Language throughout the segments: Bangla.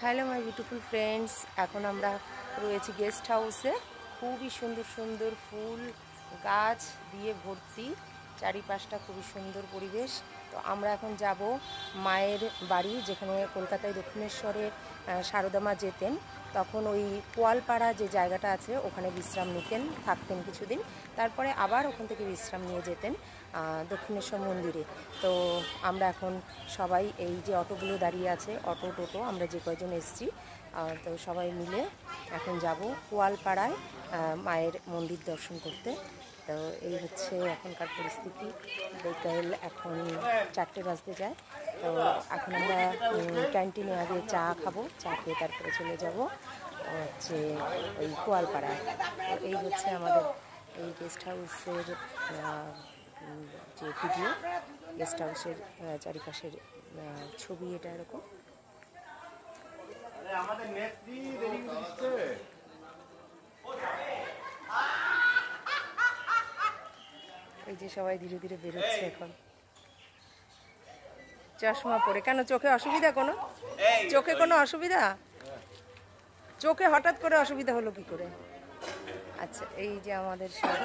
হ্যালো মাই বিউটিফুল ফ্রেন্ডস, এখন আমরা রয়েছি গেস্ট হাউসে। খুবই সুন্দর সুন্দর ফুল গাছ দিয়ে ভর্তি, চারিপাশটা খুবই সুন্দর পরিবেশ। তো আমরা এখন যাব মায়ের বাড়ি, যেখানে কলকাতায় দক্ষিণেশ্বরে সারদা মা যেতেন, তখন ওই কোয়ালপাড়া যে জায়গাটা আছে ওখানে বিশ্রাম নিতেন, থাকতেন কিছুদিন, তারপরে আবার ওখান থেকে বিশ্রাম নিয়ে যেতেন দক্ষিণেশ্বর মন্দিরে। তো আমরা এখন সবাই এই যে অটোগুলো দাঁড়িয়ে আছে, অটো টোটো আমরা যে কয়জন এসেছি, তো সবাই মিলে এখন যাব কোয়ালপাড়ায় মায়ের মন্দির দর্শন করতে। তো এই হচ্ছে এখনকার পরিস্থিতি। বিকেল এখন 4টে বাজতে যায়। তো এখন আমরা ক্যান্টিনে আগে চা খাবো, চা খেয়ে তারপরে চলে যাব হচ্ছে ওই কোয়ালপাড়ায়। তো এই হচ্ছে আমাদের এই গেস্ট হাউসের যে ভিডিও, গেস্ট হাউসের চারিপাশের ছবি এটা এরকম। এই যে সবাই ধীরে ধীরে বেরোচ্ছে এখন, চশমা পরে। কেন, চোখে অসুবিধা? চোখে কোনো অসুবিধা? চোখে হঠাৎ করে অসুবিধা হলো কি করে? আচ্ছা, এই যে আমাদের সব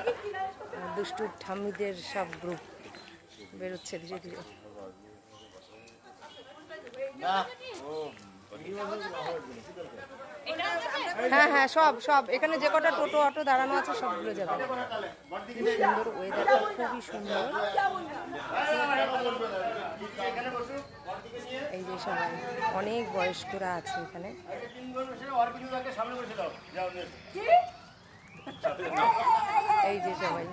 দুষ্টু ঠাম্মিদের সব গ্রুপ বেরোচ্ছে ধীরে ধীরে। হ্যাঁ হ্যাঁ, সব সব এখানে যে কটা টোটো অটো দাঁড়ানো আছে সবগুলো যাবে। খুব সুন্দর ওয়েদারটা, খুবই সুন্দর। এই যে সবাই অনেক বয়স্করা আছে এখানে। এই যে সবাই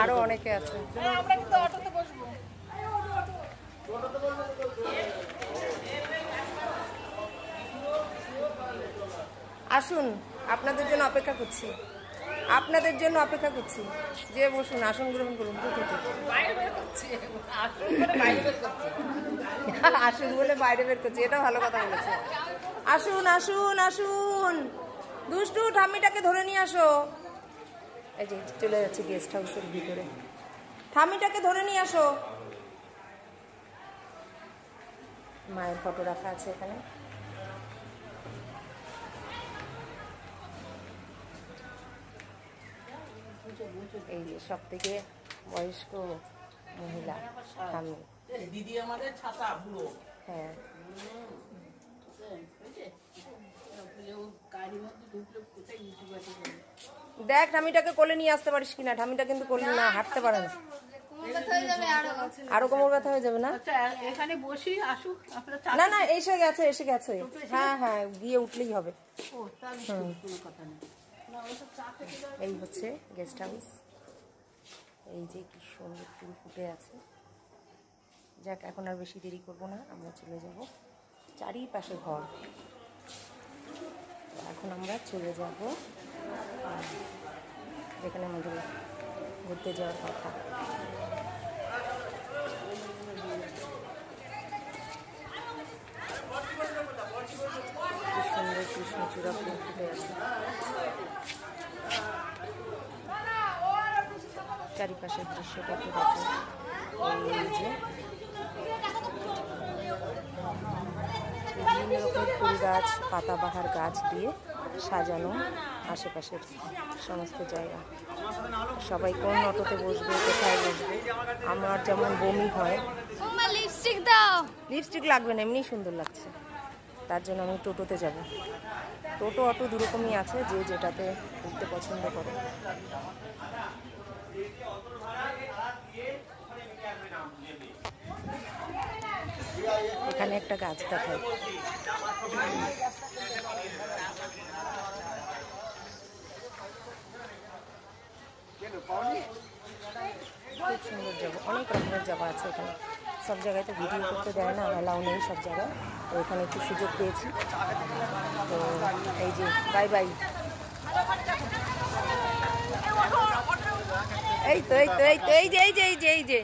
আরো অনেকে আছে। আসুন, আপনাদের জন্য অপেক্ষা করছি, আপনাদের জন্য অপেক্ষা করছি। যে বসুন, আসন গ্রহণ করুন। আসুন বলে বাইরে বের করছি, এটা ভালো কথা বলেছে। আসুন আসুন আসুন, দুষ্টু ঠাম্মিটাকে ধরে নিয়ে আসো। এই যে চলে যাচ্ছে গেস্ট হাউসের ভিতরে, ঠাম্মিটাকে ধরে নিয়ে আসো। মায়ের ফটো রাখা আছে এখানে। এই যে সব থেকে বয়স্ক মহিলা ঠাম্মি, দিদি আমাদের ছাতা বুড়ো। হ্যাঁ, দেখ ঠামিটাকে কোলে নিয়ে আসতে পারিস কিনা। ঠামিটা কিন্তু কোলে না, হাঁটতে পারে না, আরো কোমর ব্যথা হয়ে যাবে না। এখানে বসি, আসুক। না না, এসে গেছে এসে গেছে। হ্যাঁ হ্যাঁ, গিয়ে উঠলেই হবে। এই হচ্ছে গেস্ট হাউস। এই যে কি সুন্দর ফুল ফুটে আছে। যাক, এখন আর বেশি দেরি করবো না, আমরা চলে যাব। চারিপাশে ঘর। এখন আমরা চলে যাব যেখানে আমাদের ঘুরতে যাওয়ার কথা। খুব সুন্দর কৃষ্ণচূড়া ফুল ফুটে আছে। চারিপাশের দৃশ্যটা একটু দেখো। এই যে বিভিন্ন রকমের ফুল গাছ, পাতাবাহার গাছ দিয়ে সাজানো আশেপাশের সমস্ত জায়গা। সবাই কোন অটোতে বসবে, কোথায় বসবে। আমার যেমন বমি হয়। লিপস্টিক দাও। লিপস্টিক লাগবে না, এমনি সুন্দর লাগছে, তার জন্য আমি টোটোতে যাব। টোটো অটো দুরকমই আছে, যে যেটাতে ঘুরতে পছন্দ করে। এখানে একটা গাছ দেখায়। খুব সুন্দর জায়গা, অনেক রকমের জায়গা আছে এখানে। সব জায়গায় তো ভিডিও করতে দেয় না, অ্যালাউ নেই সব জায়গায়। তো এখানে একটু সুযোগ পেয়েছি। তো এই যে বাই বাই। এই তো এই তো এই তো এই যে এই যে এই যে এই যে